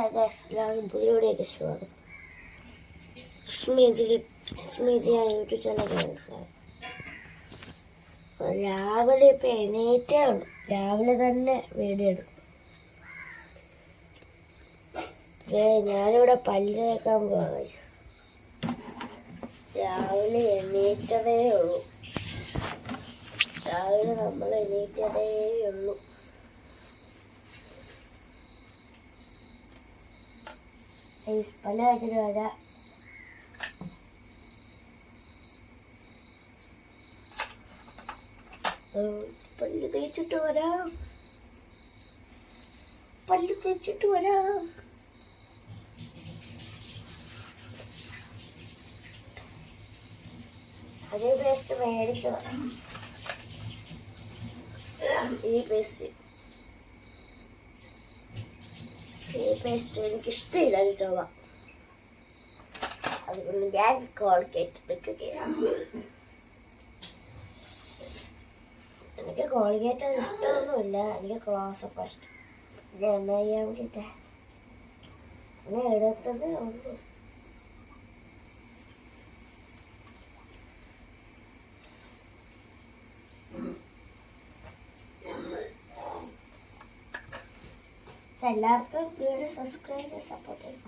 എല്ലാവരും പുതിയവിടെയൊക്കെ സ്വാഗതം. സ്മൃതി യൂട്യൂബ് ചാനലാണ്. രാവിലെ ഇപ്പം എണീറ്റേ ഉള്ളൂ. രാവിലെ തന്നെ വീഡിയോ എടുക്കും. ഞാനിവിടെ പല്ല് തേക്കാൻ പോകാം. രാവിലെ എണീറ്റതേ ഉള്ളൂ. രാവിലെ നമ്മൾ എണീറ്റതേ ഉള്ളൂ. പല്ല് കഴിച്ചിട്ട് വരാം. പല്ല് തേച്ചിട്ട് വരാം. അതേ പേസ്റ്റ് മേടിച്ചതാണ്. ഈ പേസ്റ്റ് എനിക്കിഷ്ടമില്ല. അത് ചൊവ്വ. അതുകൊണ്ട് ഞാൻ കോൾഗേറ്റ് എടുക്കുകയാണ്. എനിക്ക് കോൾഗേറ്റ് ഇഷ്ടമൊന്നുമില്ല. എനിക്ക് ക്ലോസപ്പ് ഇഷ്ടം. ഇത് എന്നാ ചെയ്യാൻ വേണ്ടിയിട്ട് അങ്ങനെ എടുത്തതേ ഉള്ളൂ. എല്ലാവർക്കും വീഡിയോ സബ്സ്ക്രൈബ് ചെയ്ത് സപ്പോർട്ട് ചെയ്യും.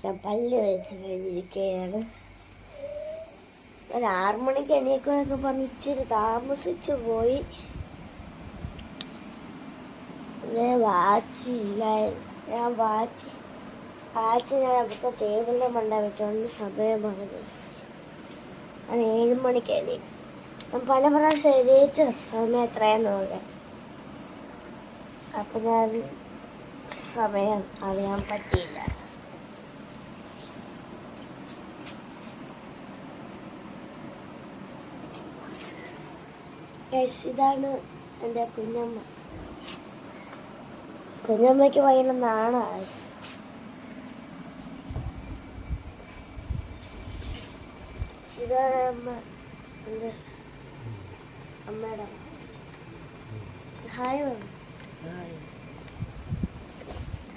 ഞാൻ പല്ല് വെച്ച് കഴിഞ്ഞിരിക്കുകയാണ്. ഒരു 6 മണിക്ക് എണീക്കുമെന്നൊക്കെ പറഞ്ഞ് ഇച്ചിരി താമസിച്ചു പോയി. വാച്ചില്ല. വാച്ച് ഞാൻ അവിടുത്തെ ടേബിളിൻ്റെ മണ്ട വെച്ചോണ്ട് സമയം പറഞ്ഞു. ഞാൻ 7 മണിക്ക് എണീക്കും. ഞാൻ പല പ്രാവശ്യം എണീച്ച സമയം എത്രയാന്ന് നോക്കാം. അപ്പം ഞാൻ സമയം അറിയാൻ പറ്റിയില്ല. ഇതാണ് എൻ്റെ കുഞ്ഞമ്മ. കുഞ്ഞമ്മയ്ക്ക് ഭയങ്കര നാണാണ്. ഇതാണ് അമ്മ, എൻ്റെ അമ്മയുടെ. Hi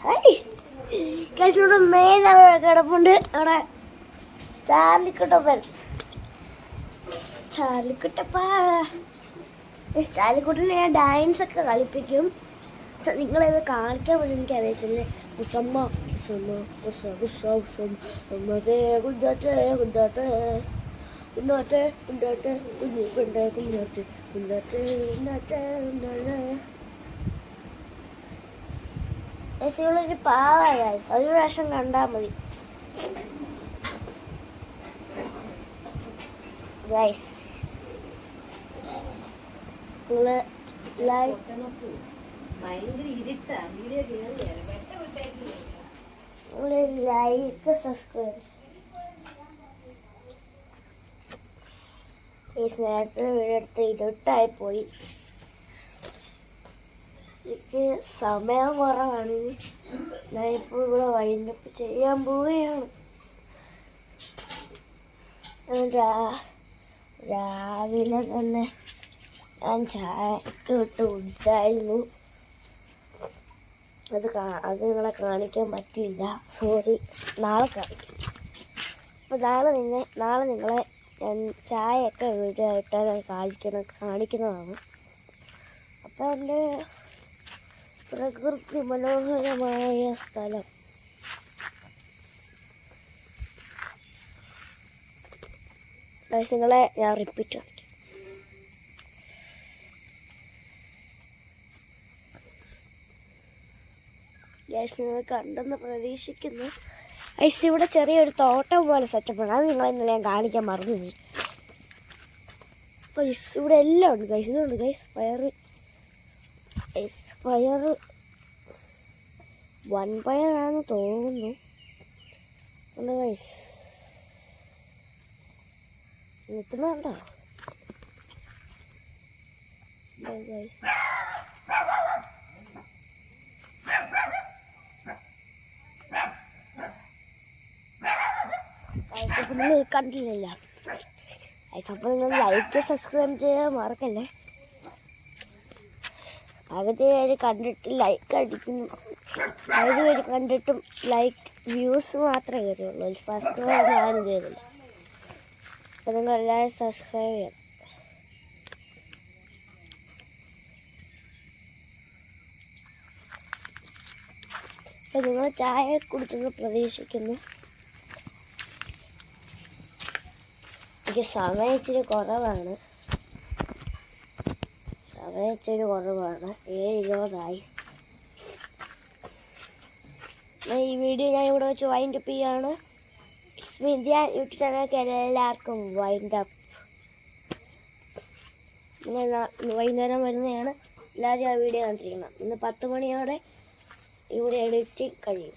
hi guys. ഇവിടെ മെയിൻ കിടപ്പുണ്ട്. അവിടെ ചാലിക്കുട്ടനെ ഞാൻ ഡാൻസ് ഒക്കെ കളിപ്പിക്കും. നിങ്ങളിത് കാണിക്കാൻ പറ്റും എനിക്കറിയത്തില്ലേ. ഒരു പാവായ ഒരു പ്രാവശ്യം കണ്ടാൽ മതി ഗൈസ്. Like subscribe. ഈ നേരത്തെ വീഡിയോ എടുത്ത് ഇരുട്ടായി പോയി. എനിക്ക് സമയം കുറവാണ്. ഞാനിപ്പോൾ ഇവിടെ വൈൻഡപ്പ് ചെയ്യാൻ പോവുകയാണ്. രാവിലെ തന്നെ ഞാൻ ചായക്ക് വിട്ട് കുടിച്ചായിരുന്നു. അത് നിങ്ങളെ കാണിക്കാൻ പറ്റിയില്ല. സോറി. നാളെ കാണിക്കാം. അപ്പോൾ നാളെ നിങ്ങളെ ഞാൻ ചായയൊക്കെ വീടായിട്ട് കാണിക്കുന്നതാണ്. അപ്പോൾ എൻ്റെ പ്രകൃതി മനോഹരമായ സ്ഥലം. നിങ്ങളെ ഞാൻ റിപ്പീറ്റ് കാണിക്കാം. നിങ്ങൾ കണ്ടെന്ന് പ്രതീക്ഷിക്കുന്നു. ഇവിടെ ചെറിയൊരു തോട്ടം പോലെ സെറ്റപ്പാണ്. അത് നിങ്ങളെ ഞാൻ കാണിക്കാൻ മറന്നുപോയി. അപ്പോൾ ഇവിടെ എല്ലാം ഉണ്ട് ഗൈസ്. ഇതുണ്ട് ഗൈസ് പയർ വൻപയറാണെന്ന് തോന്നുന്നു. ഒന്ന് ഗൈസ് നിൽക്കുന്നുണ്ടോ ഗൈസ്? നിങ്ങൾ കണ്ടില്ല. അപ്പോൾ നിങ്ങൾ ലൈക്ക് സബ്സ്ക്രൈബ് ചെയ്യാൻ മറക്കല്ലേ. പകുതി പേര് കണ്ടിട്ട് ലൈക്ക് അടിക്കുന്നു, പകുതി പേര് കണ്ടിട്ടും ലൈക്ക് വ്യൂസ് മാത്രമേ കയറുള്ളൂ, സബ്സ്ക്രൈബ് ആരും ചെയ്തില്ല. അപ്പോൾ നിങ്ങൾ എല്ലാവരും സബ്സ്ക്രൈബ് ചെയ്യണം. അപ്പോൾ നിങ്ങൾ ചായ കുടിച്ചെന്ന് പ്രതീക്ഷിക്കുന്നു. എനിക്ക് സമയം ഇച്ചിരി കുറവാണ്, 7:20. ഈ വീഡിയോ ഞാൻ ഇവിടെ വെച്ച് വൈൻഡ് അപ്പ് ചെയ്യാണ്. ഇറ്റ്സ് മീ ഇന്ത്യ യൂട്യൂബ് ചാനലിലേക്ക് എല്ലാവർക്കും വൈൻഡ് അപ്പ്. വൈകുന്നേരം വരുന്നതാണ്, എല്ലാവരും ആ വീഡിയോ കണ്ടിരിക്കണം. ഇന്ന് 10 മണിയോടെ ഇവിടെ എഡിറ്റിംഗ് കഴിയും.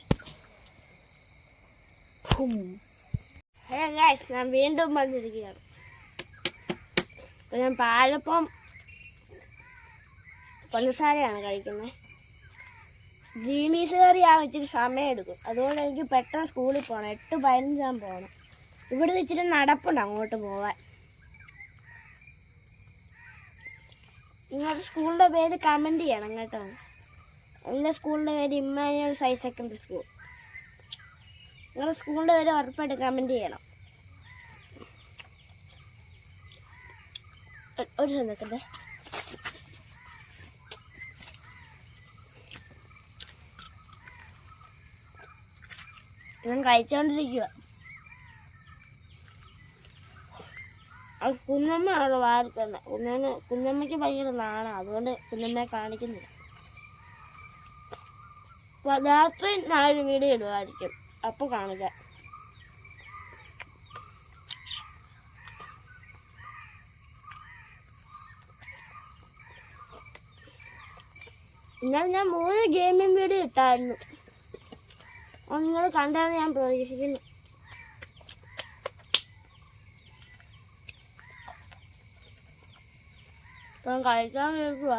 ഹലോ ഗൈസ്, ഞാൻ വീണ്ടും വന്നിരിക്കുകയാണ്. ഞാൻ പാലപ്പം പഞ്ചസാരയാണ് കഴിക്കുന്നത്. ഗ്രീനീസ് കറി ആവാൻ ഇച്ചിരി സമയം എടുക്കും, അതുകൊണ്ട് എനിക്ക് പെട്ടെന്ന് സ്കൂളിൽ പോകണം. 8:15 പോകണം. ഇവിടെ ഇച്ചിരി നടപ്പുണ്ട് അങ്ങോട്ട് പോകാൻ. നിങ്ങളുടെ സ്കൂളിൻ്റെ പേര് കമൻറ്റ് ചെയ്യണം കേട്ടോ. എൻ്റെ സ്കൂളിൻ്റെ പേര് ഇമ്മാനുവൽ ഹയർ സെക്കൻഡറി സ്കൂൾ. നിങ്ങളുടെ സ്കൂളിൻ്റെ പേര് ഉറപ്പായിട്ട് കമൻറ്റ് ചെയ്യണം. ഒരു സെക്കൻഡ്. ഞാൻ കഴിച്ചോണ്ടിരിക്കുക. അത് കുഞ്ഞമ്മയാണ് വാർത്തന്നെ. കുഞ്ഞമ്മയ്ക്ക് ഭയങ്കര നാണാണ്, അതുകൊണ്ട് കുഞ്ഞമ്മയെ കാണിക്കുന്നില്ല. രാത്രി ഞാനൊരു വീഡിയോ ഇടുമായിരിക്കും, അപ്പോൾ കാണില്ല. ഞാൻ 3 ഗെയിമിംഗ് വീഡിയോ ഇട്ടായിരുന്നു, നിങ്ങൾ കണ്ടാന്ന് ഞാൻ പ്രതീക്ഷിക്കുന്നു. കഴിക്കാൻ കേൾക്കുക.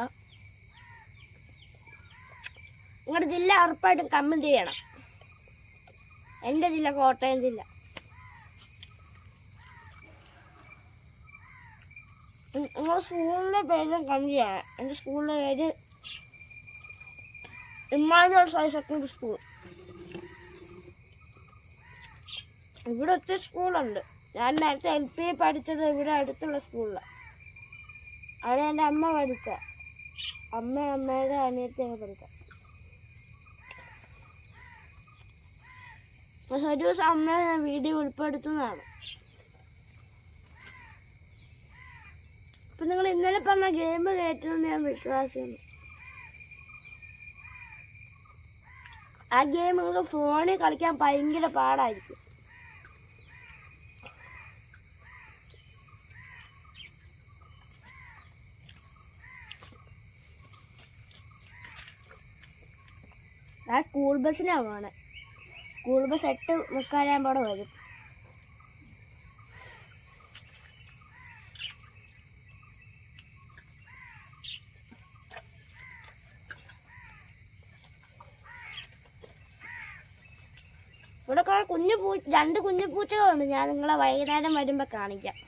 നിങ്ങളുടെ ജില്ല ഉറപ്പായിട്ടും കമൻറ്റ് ചെയ്യണം. എൻ്റെ ജില്ല കോട്ടയം ജില്ല. നിങ്ങളുടെ സ്കൂളിൻ്റെ പേര് കമൻറ്റ് ചെയ്യണം. എൻ്റെ സ്കൂളിൻ്റെ പേര് ഇമ്മാനുവൽ ഹയർ സെക്കൻഡറി സ്കൂൾ. ഇവിടെ ഒത്തിരി സ്കൂളുണ്ട്. ഞാൻ നേരത്തെ LP പഠിച്ചത് ഇവിടെ അടുത്തുള്ള സ്കൂളിലാണ്. അവിടെ എൻ്റെ അമ്മ പഠിച്ച, അമ്മയുടെ അനിയത്തിയൊക്കെ പഠിച്ച. ഒരു ദിവസം അമ്മയെ ഞാൻ വീഡിയോ ഉൾപ്പെടുത്തുന്നതാണ്. അപ്പം നിങ്ങൾ ഇന്നലെ പറഞ്ഞ ഗെയിം കയറ്റുമെന്ന് ഞാൻ വിശ്വാസിക്കുന്നു. ആ ഗെയിം നിങ്ങൾക്ക് ഫോണിൽ കളിക്കാൻ ഭയങ്കര പാടായിരിക്കും. ആ സ്കൂൾ ബസ്സിനാണ് പോണേ. സ്കൂൾ ബസ് 8:45 വരും. ഇവിടെ കുറെ 2 കുഞ്ഞു പൂച്ചകളുണ്ട്. ഞാൻ നിങ്ങളെ വൈകുന്നേരം വരുമ്പോൾ കാണിക്കാം.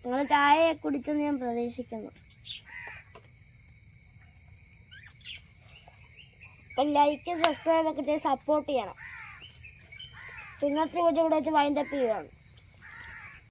നിങ്ങൾ ചായ കുടിച്ചെന്ന് ഞാൻ പ്രതീക്ഷിക്കുന്നു. അപ്പം ലൈക്ക് സബ്സ്ക്രൈബ് ഒക്കെ ചെയ്ത് സപ്പോർട്ട് ചെയ്യണം. ഇന്നത്തെ വീഡിയോ ഇവിടെ വെച്ച് വൈൻഡ് അപ്പ് ചെയ്യുകയാണ്.